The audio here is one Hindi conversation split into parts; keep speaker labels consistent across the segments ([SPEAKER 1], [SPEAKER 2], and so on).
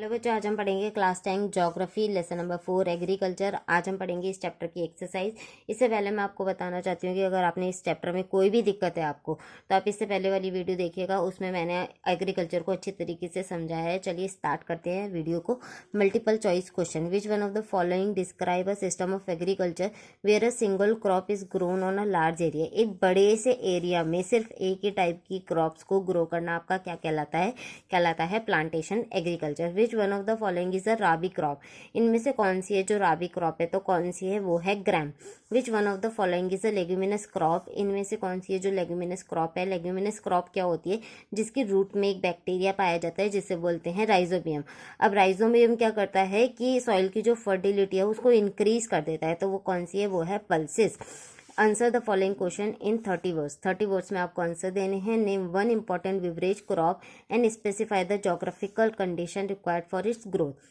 [SPEAKER 1] हेलो बच्चों, आज हम पढ़ेंगे class 10 geography lesson number 4 agriculture. आज हम पढ़ेंगे इस चैप्टर की एक्सरसाइज। इससे पहले मैं आपको बताना चाहती हूँ कि अगर आपने इस चैप्टर में कोई भी दिक्कत है आपको, तो आप इससे पहले वाली वीडियो देखिएगा, उसमें मैंने एग्रीकल्चर को अच्छी तरीके से समझाया है। चलिए स्टार्ट करते हैं वीडियो को। Multiple choice question, which one of the following describe a system of agriculture where a single crop is grown on a large area. एक बड़े से एरिया में सिर्फ एक ही टाइप की क्रॉप्स को ग्रो करना आपका क्या कहलाता है plantation agriculture. Which one of the following is a rabi crop. इनमें से कौन सी है जो राबी क्रॉप है, तो कौन सी है, वो है gram. Which one of the following is a leguminous crop. इनमें से कौन सी है जो लेग्यूमिनस क्रॉप है। लेग्यूमिनस क्रॉप क्या होती है, जिसकी रूट में एक बैक्टीरिया पाया जाता है जिसे बोलते हैं राइजोबियम। अब राइजोबियम क्या करता है कि सॉइल की जो फर्टिलिटी है उसको इंक्रीज कर देता है, तो वो कौन सी है, वो है pulses. Answer the following question in 30 words. 30 words में आपको आंसर देने हैं। Name one important beverage crop and specify the geographical condition required for its growth.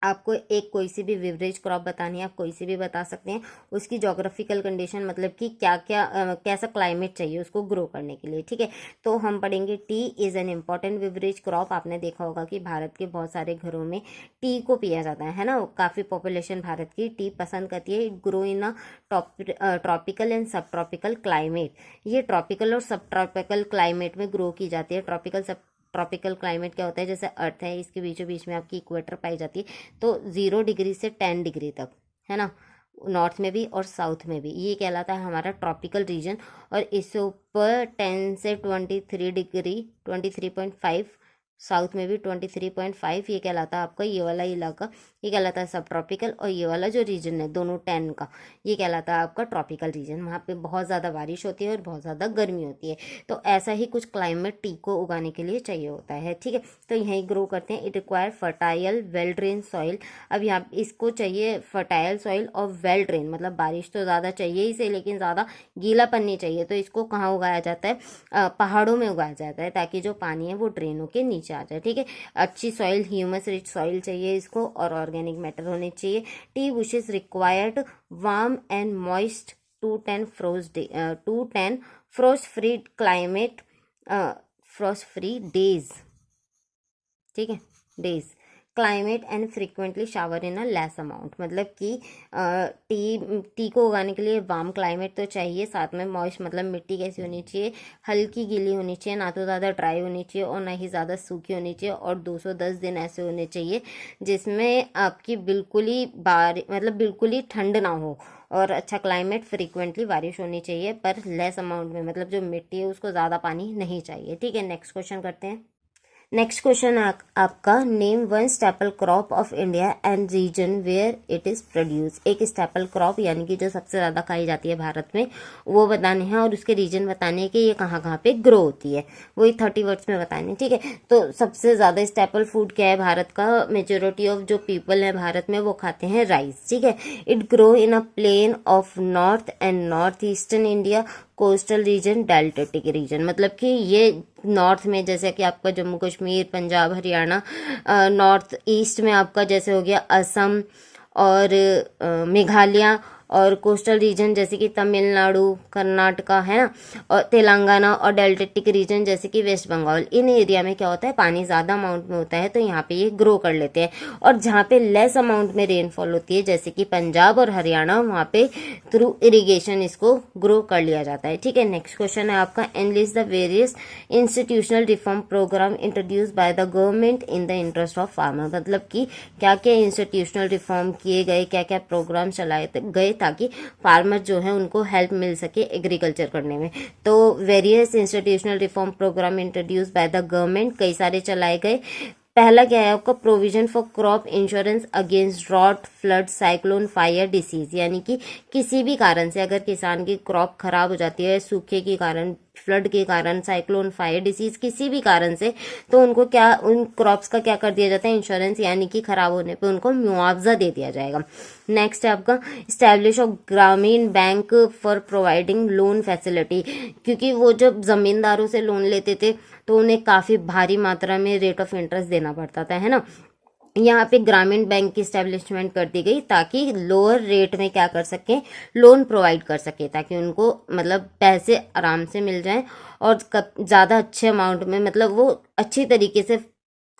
[SPEAKER 1] आपको एक कोई सी भी बिवरेज क्रॉप बतानी है, आप कोई सी भी बता सकते हैं। उसकी जोग्राफिकल कंडीशन मतलब कि क्या क्या कैसा क्लाइमेट चाहिए उसको ग्रो करने के लिए, ठीक है। तो हम पढ़ेंगे T is an important beverage crop. आपने देखा होगा कि भारत के बहुत सारे घरों में टी को पिया जाता है ना। काफ़ी पॉपुलेशन भारत की टी पसंद करती है। Grow in a tropical and सब ट्रॉपिकल क्लाइमेट। ये ट्रॉपिकल और सब ट्रॉपिकल क्लाइमेट में ग्रो की जाती है। ट्रॉपिकल क्लाइमेट क्या होता है, जैसे अर्थ है, इसके बीचों बीच में आपकी इक्वेटर पाई जाती है, तो 0 डिग्री से 10 डिग्री तक, है ना, नॉर्थ में भी और साउथ में भी, ये कहलाता है हमारा ट्रॉपिकल रीजन। और इससे ऊपर 10 से 23 डिग्री 23.5, साउथ में भी 23.5, ये कहलाता है आपका ये वाला इलाका, ये कहलाता है सब ट्रॉपिकल। और ये वाला जो रीजन है दोनों 10 का, ये कहलाता है आपका ट्रॉपिकल रीजन। वहाँ पे बहुत ज़्यादा बारिश होती है और बहुत ज़्यादा गर्मी होती है। तो ऐसा ही कुछ क्लाइमेट टी को उगाने के लिए चाहिए होता है, ठीक है। तो यहीं ग्रो करते हैं। It require fertile well drain soil. अब यहाँ इसको चाहिए फर्टाइल सॉइल और वेल ड्रेन, मतलब बारिश तो ज़्यादा चाहिए इसे, लेकिन ज़्यादा गीलापन नहीं चाहिए। तो इसको कहाँ उगाया जाता है, पहाड़ों में उगाया जाता है, ताकि जो पानी है वो ड्रेनों के नीचे आ जाए, ठीक है। अच्छी सॉइल, ह्यूमस रिच सॉइल चाहिए इसको, और ऑर्गेनिक मैटर होने चाहिए। T bushes required warm and moist 210 frost free climate, frost free days, ठीक है, days climate and frequently shower in a less amount. मतलब कि टी को उगाने के लिए वार्म क्लाइमेट तो चाहिए, साथ में मॉइस्ट मतलब मिट्टी कैसी होनी चाहिए, हल्की गीली होनी चाहिए, ना तो ज़्यादा ड्राई होनी चाहिए और ना ही ज़्यादा सूखी होनी चाहिए। और 210 दिन ऐसे होने चाहिए जिसमें आपकी बिल्कुल ही मतलब बिल्कुल ही ठंड ना हो। और अच्छा क्लाइमेट, फ्रिक्वेंटली बारिश होनी चाहिए, पर लेस अमाउंट में, मतलब जो मिट्टी है उसको ज़्यादा पानी नहीं चाहिए, ठीक है। नेक्स्ट क्वेश्चन करते हैं। नेक्स्ट क्वेश्चन आपका, name one staple crop of India and region where it is produce. एक स्टेपल क्रॉप यानी कि जो सबसे ज़्यादा खाई जाती है भारत में, वो बताने हैं, और उसके रीजन बताने हैं कि ये कहाँ कहाँ पे ग्रो होती है, वही 30 वर्ड्स में बताने, ठीक है। तो सबसे ज़्यादा स्टेपल फूड क्या है भारत का, मेजोरिटी ऑफ जो पीपल है भारत में वो खाते हैं राइस, ठीक है। It grow in a plain of north and north eastern India, coastal region, deltaic region. मतलब कि ये नॉर्थ में जैसे कि आपका जम्मू कश्मीर, पंजाब, हरियाणा, नॉर्थ ईस्ट में आपका जैसे हो गया असम और मेघालय, और कोस्टल रीजन जैसे कि तमिलनाडु, कर्नाटका, है ना, और तेलंगाना, और डेल्टेटिक रीजन जैसे कि वेस्ट बंगाल। इन एरिया में क्या होता है, पानी ज़्यादा अमाउंट में होता है, तो यहाँ पे ये ग्रो कर लेते हैं। और जहाँ पे लेस अमाउंट में रेनफॉल होती है जैसे कि पंजाब और हरियाणा, वहाँ पे थ्रू इरीगेशन इसको ग्रो कर लिया जाता है, ठीक है। नेक्स्ट क्वेश्चन है आपका, enlist the various institutional reform program introduce by the government in the interest of farmer. मतलब कि क्या क्या इंस्टीट्यूशनल रिफॉर्म किए गए, क्या क्या प्रोग्राम चलाए गए ताकि फार्मर जो है उनको हेल्प मिल सके एग्रीकल्चर करने में। तो various institutional reform program introduce by the government, कई सारे चलाए गए। पहला क्या है आपका, provision for crop insurance against drought, flood, cyclone, fire, disease. यानी कि किसी भी कारण से अगर किसान की क्रॉप खराब हो जाती है, सूखे के कारण, फ्लड के कारण, साइक्लोन, फायर, डिसीज, किसी भी कारण से, तो उनको क्या, उन क्रॉप्स का क्या कर दिया जाता है, इंश्योरेंस, यानी कि खराब होने पे उनको मुआवजा दे दिया जाएगा। नेक्स्ट है आपका, स्टैब्लिश ऑफ ग्रामीण bank for providing loan facility. क्योंकि वो जब जमींदारों से लोन लेते थे तो उन्हें काफ़ी भारी मात्रा में रेट ऑफ इंटरेस्ट देना पड़ता था, है ना। यहाँ पे ग्रामीण बैंक की स्टैब्लिशमेंट कर दी गई ताकि लोअर रेट में क्या कर सकें, लोन प्रोवाइड कर सके, ताकि उनको मतलब पैसे आराम से मिल जाएं और ज़्यादा अच्छे अमाउंट में, मतलब वो अच्छी तरीके से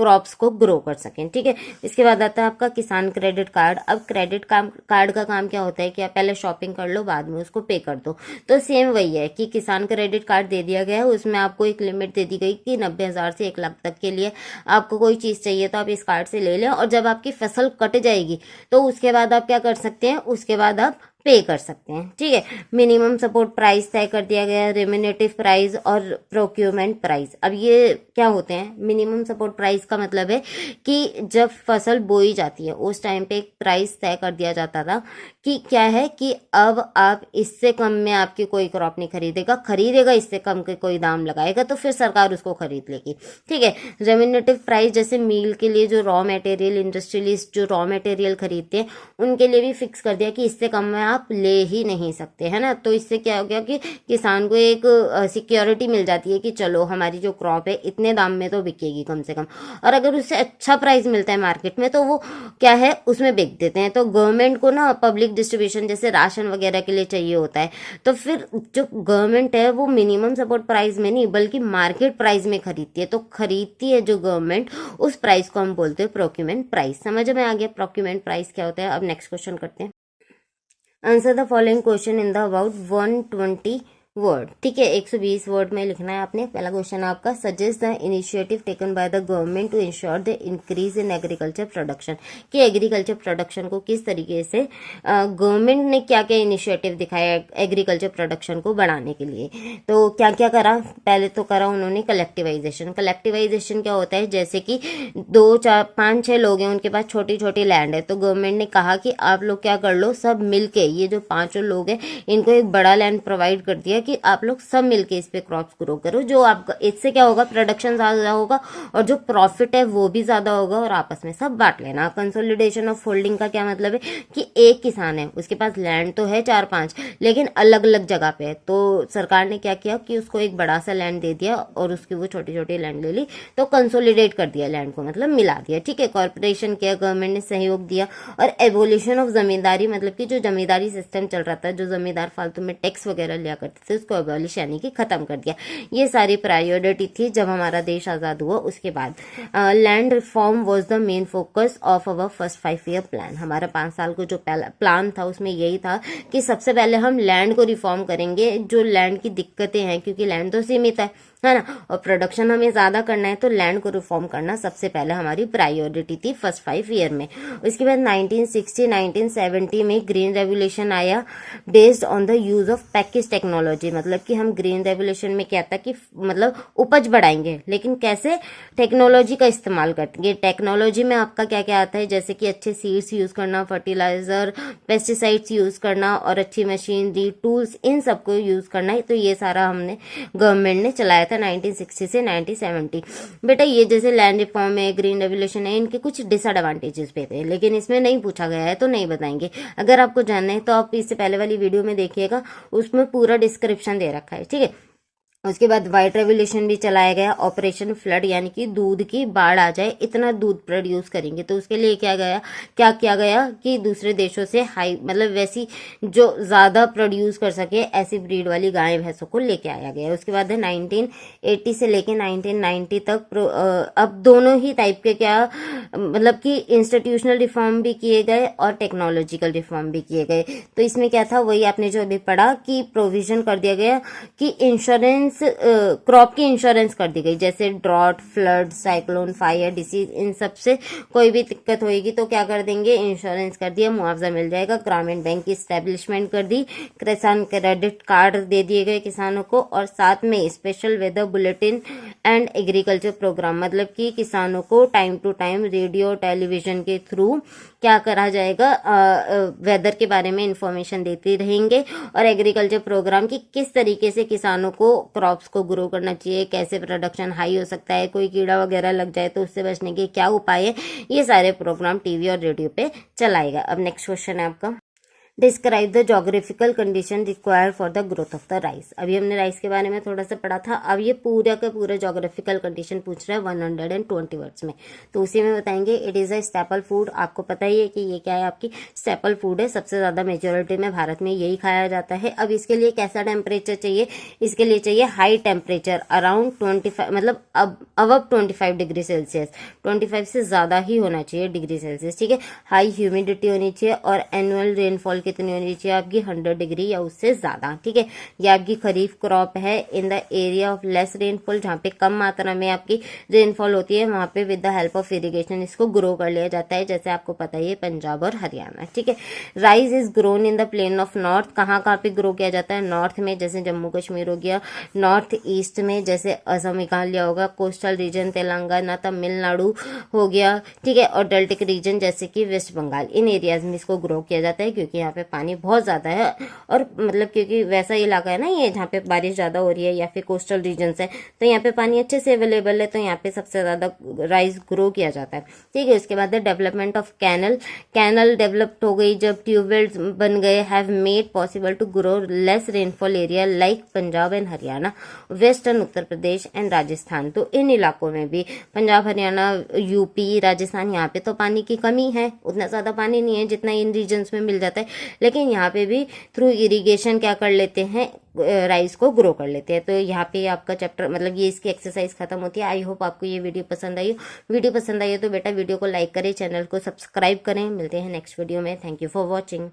[SPEAKER 1] क्रॉप्स को ग्रो कर सकें, ठीक है। इसके बाद आता है आपका किसान क्रेडिट कार्ड। अब क्रेडिट कार्ड का काम क्या होता है कि आप पहले शॉपिंग कर लो, बाद में उसको पे कर दो। तो सेम वही है कि किसान क्रेडिट कार्ड दे दिया गया है, उसमें आपको एक लिमिट दे दी गई कि 90,000 से 1 लाख तक के लिए आपको कोई चीज़ चाहिए तो आप इस कार्ड से ले लें, और जब आपकी फसल कट जाएगी तो उसके बाद आप क्या कर सकते हैं, उसके बाद आप पे कर सकते हैं, ठीक है। मिनिमम सपोर्ट प्राइस तय कर दिया गया है, रेम्युनेटिव प्राइस और प्रोक्यूरमेंट प्राइस। अब ये क्या होते हैं, मिनिमम सपोर्ट प्राइस का मतलब है कि जब फसल बोई जाती है उस टाइम पे एक प्राइस तय कर दिया जाता था कि क्या है कि अब आप इससे कम में आपकी कोई क्रॉप नहीं खरीदेगा इससे कम के कोई दाम लगाएगा तो फिर सरकार उसको खरीद लेगी, ठीक है। रेम्युनेटिव प्राइस जैसे मील के लिए जो रॉ मटेरियल, इंडस्ट्रियलिस्ट जो रॉ मटेरियल खरीदते हैं उनके लिए भी फिक्स कर दिया कि इससे कम में आप ले ही नहीं सकते, है ना। तो इससे क्या हो गया कि किसान को एक सिक्योरिटी मिल जाती है कि चलो हमारी जो क्रॉप है इतने दाम में तो बिकेगी कम से कम, और अगर उससे अच्छा प्राइस मिलता है मार्केट में तो वो क्या है उसमें बेच देते हैं। तो गवर्नमेंट को ना पब्लिक डिस्ट्रीब्यूशन जैसे राशन वगैरह के लिए चाहिए होता है, तो फिर जो गवर्नमेंट है वो मिनिमम सपोर्ट प्राइस में नहीं बल्कि मार्केट प्राइस में खरीदती है। तो खरीदती है जो गवर्नमेंट, उस प्राइस को हम बोलते हैं प्रोक्यूरमेंट प्राइस। समझ में आ गया प्रोक्यूरमेंट प्राइस क्या होता है। अब नेक्स्ट क्वेश्चन करते हैं। Answer the following question in the about 120 word, ठीक है। 120 वर्ड में लिखना है आपने। पहला क्वेश्चन आपका, suggest the initiative taken by the government to ensure the increase in agriculture production, कि एग्रीकल्चर प्रोडक्शन को किस तरीके से गवर्नमेंट ने क्या क्या इनिशिएटिव दिखाया एग्रीकल्चर प्रोडक्शन को बढ़ाने के लिए। तो क्या क्या करा, पहले तो करा उन्होंने कलेक्टिवाइजेशन। कलेक्टिवाइजेशन क्या होता है, जैसे कि 2 4 5 6 लोग हैं, उनके पास छोटी छोटी लैंड है, तो गवर्नमेंट ने कहा कि आप लोग क्या कर लो, सब मिलके, ये जो 5 लोग हैं इनको एक बड़ा लैंड प्रोवाइड कर दिया कि आप लोग सब मिलके इस पे क्रॉप्स ग्रो करो। जो आपका इससे क्या होगा, प्रोडक्शन ज्यादा होगा और जो प्रॉफिट है वो भी ज्यादा होगा, और आपस में सब बांट लेना। कंसोलिडेशन ऑफ होल्डिंग का क्या मतलब है कि एक किसान है, उसके पास लैंड तो है 4-5 लेकिन अलग अलग जगह पे है, तो सरकार ने क्या किया कि उसको एक बड़ा सा लैंड दे दिया और उसकी वो छोटी छोटी लैंड ले ली, तो कंसोलिडेट कर दिया लैंड को, मतलब मिला दिया, ठीक है। कॉर्पोरेशन किया, गवर्नमेंट ने सहयोग दिया। और एवोल्यूशन ऑफ जमींदारी, मतलब कि जो जमींदारी सिस्टम चल रहा था, जो जमींदार फालतू में टैक्स वगैरह लिया करते थे, उसको एबॉलिश यानी कि खत्म कर दिया। ये सारी प्रायोरिटी थी जब हमारा देश आजाद हुआ। उसके बाद land reform was the main focus of our first 5 year plan. हमारा 5 साल को जो प्लान था उसमें यही था कि सबसे पहले हम लैंड को रिफॉर्म करेंगे, जो लैंड की दिक्कतें हैं, क्योंकि लैंड तो सीमित है ना, और प्रोडक्शन हमें ज्यादा करना है, तो लैंड को रिफॉर्म करना सबसे पहले हमारी प्रायोरिटी थी फर्स्ट 5 ईयर में। उसके बाद 1960-1970 में ग्रीन रेवोल्यूशन आया based on the use of package technology. मतलब कि हम ग्रीन रेवोल्यूशन में क्या था कि मतलब उपज बढ़ाएंगे, लेकिन कैसे, टेक्नोलॉजी का इस्तेमाल करेंगे। टेक्नोलॉजी में आपका क्या क्या आता है, जैसे कि अच्छे सीड्स यूज करना, फर्टिलाइजर, पेस्टिसाइड्स यूज करना और अच्छी मशीनरी, टूल्स, इन सबको यूज करना है। तो ये सारा हमने गवर्नमेंट ने चलाया था 1960 से 1970। बेटा ये जैसे लैंड रिफॉर्म है, ग्रीन रेवोल्यूशन है, इनके कुछ डिसएडवांटेजेस भी थे, लेकिन इसमें नहीं पूछा गया है तो नहीं बताएंगे। अगर आपको जानना है तो आप इससे पहले वाली वीडियो में देखिएगा, उसमें पूरा डिस्क्रिप्शन दे रखा है, ठीक है। उसके बाद व्हाइट रेवोल्यूशन भी चलाया गया, ऑपरेशन फ्लड, यानी कि दूध की बाढ़ आ जाए, इतना दूध प्रोड्यूस करेंगे, तो उसके लिए क्या किया गया कि दूसरे देशों से हाई, मतलब वैसी जो ज्यादा प्रोड्यूस कर सके ऐसी ब्रीड वाली गाय भैंसों को लेके आया गया। उसके बाद 1980 से लेके 1990 तक अब दोनों ही टाइप के क्या, मतलब कि इंस्टीट्यूशनल रिफॉर्म भी किए गए और टेक्नोलॉजिकल रिफॉर्म भी किए गए। तो इसमें क्या था, वही आपने जो अभी पढ़ा कि प्रोविजन कर दिया गया कि इंश्योरेंस, क्रॉप की इंश्योरेंस कर दी गई, जैसे drought, flood, cyclone, fire, disease, इन सब से कोई भी दिक्कत होगी तो क्या कर देंगे, इंश्योरेंस कर दिया, मुआवजा मिल जाएगा। ग्रामीण बैंक की स्टैब्लिशमेंट कर दी, किसान क्रेडिट कार्ड दे दिए गए किसानों को, और साथ में special weather bulletin and agriculture program, मतलब कि किसानों को time to time radio television के थ्रू क्या करा जाएगा, वेदर के बारे में इंफॉर्मेशन देते रहेंगे, और एग्रीकल्चर प्रोग्राम की किस तरीके से किसानों को क्रॉप्स को ग्रो करना चाहिए, कैसे प्रोडक्शन हाई हो सकता है, कोई कीड़ा वगैरह लग जाए तो उससे बचने के क्या उपाय है, ये सारे प्रोग्राम टीवी और रेडियो पे चलाएगा। अब नेक्स्ट क्वेश्चन है आपका, describe the geographical condition required for the growth of the rice. अभी हमने राइस के बारे में थोड़ा सा पढ़ा था, अब ये पूरा का पूरा जोग्राफिकल कंडीशन पूछ रहा है 120 वर्ड्स में, तो उसी में बताएंगे। It is a staple food, आपको पता ही है कि ये क्या है, आपकी स्टेपल फूड है, सबसे ज़्यादा मेजोरिटी में भारत में यही खाया जाता है। अब इसके लिए कैसा टेम्परेचर चाहिए, इसके लिए चाहिए हाई टेम्परेचर अराउंड 25, मतलब अबव 25 डिग्री सेल्सियस, 25 से ज़्यादा ही होना चाहिए डिग्री सेल्सियस, ठीक है। हाई ह्यूमिडिटी होनी चाहिए और एनुअल रेनफॉल कितनी होनी चाहिए आपकी 100 डिग्री या उससे ज़्यादा, ठीक है। ये आपकी खरीफ क्रॉप है। In the area of less rainfall, जहाँ पे कम मात्रा में आपकी रेनफॉल होती है, वहाँ पे with the help of irrigation इसको ग्रो कर लिया जाता है, जैसे आपको पता ही है पंजाब और हरियाणा, ठीक है। Rice is grown in the plain of north, कहाँ कहाँ पे ग्रो किया जाता है, नॉर्थ में जैसे जम्मू कश्मीर हो गया, नॉर्थ ईस्ट में जैसे असम मेघालय होगा, कोस्टल रीजन तेलंगाना तमिलनाडु हो गया, ठीक है, और डेल्टिक रीजन जैसे कि वेस्ट बंगाल, इन एरियाज में इसको ग्रो किया जाता है, क्योंकि यहाँ पे पानी बहुत ज़्यादा है, और मतलब क्योंकि वैसा इलाका है ना ये जहाँ पे बारिश ज़्यादा हो रही है, या फिर कोस्टल रीजन्स है, तो यहाँ पे पानी अच्छे से अवेलेबल है, तो यहाँ पे सबसे ज़्यादा राइस ग्रो किया जाता है, ठीक है। उसके बाद डेवलपमेंट ऑफ कैनल डेवलप्ड हो गई जब ट्यूबवेल्स बन गए, have made possible to grow less rainfall area like Punjab and Haryana, western Uttar Pradesh and Rajasthan. तो इन इलाकों में भी पंजाब हरियाणा यूपी राजस्थान, यहाँ पे तो पानी की कमी है, उतना ज़्यादा पानी नहीं है जितना इन रीजन्स में मिल जाता है, लेकिन यहाँ पे भी थ्रू इरिगेशन क्या कर लेते हैं, राइस को ग्रो कर लेते हैं। तो यहाँ पे आपका चैप्टर मतलब ये इसकी एक्सरसाइज खत्म होती है। आई होप आपको ये वीडियो पसंद आई हो। वीडियो पसंद आई हो तो बेटा वीडियो को लाइक करें, चैनल को सब्सक्राइब करें। मिलते हैं नेक्स्ट वीडियो में। Thank you for watching.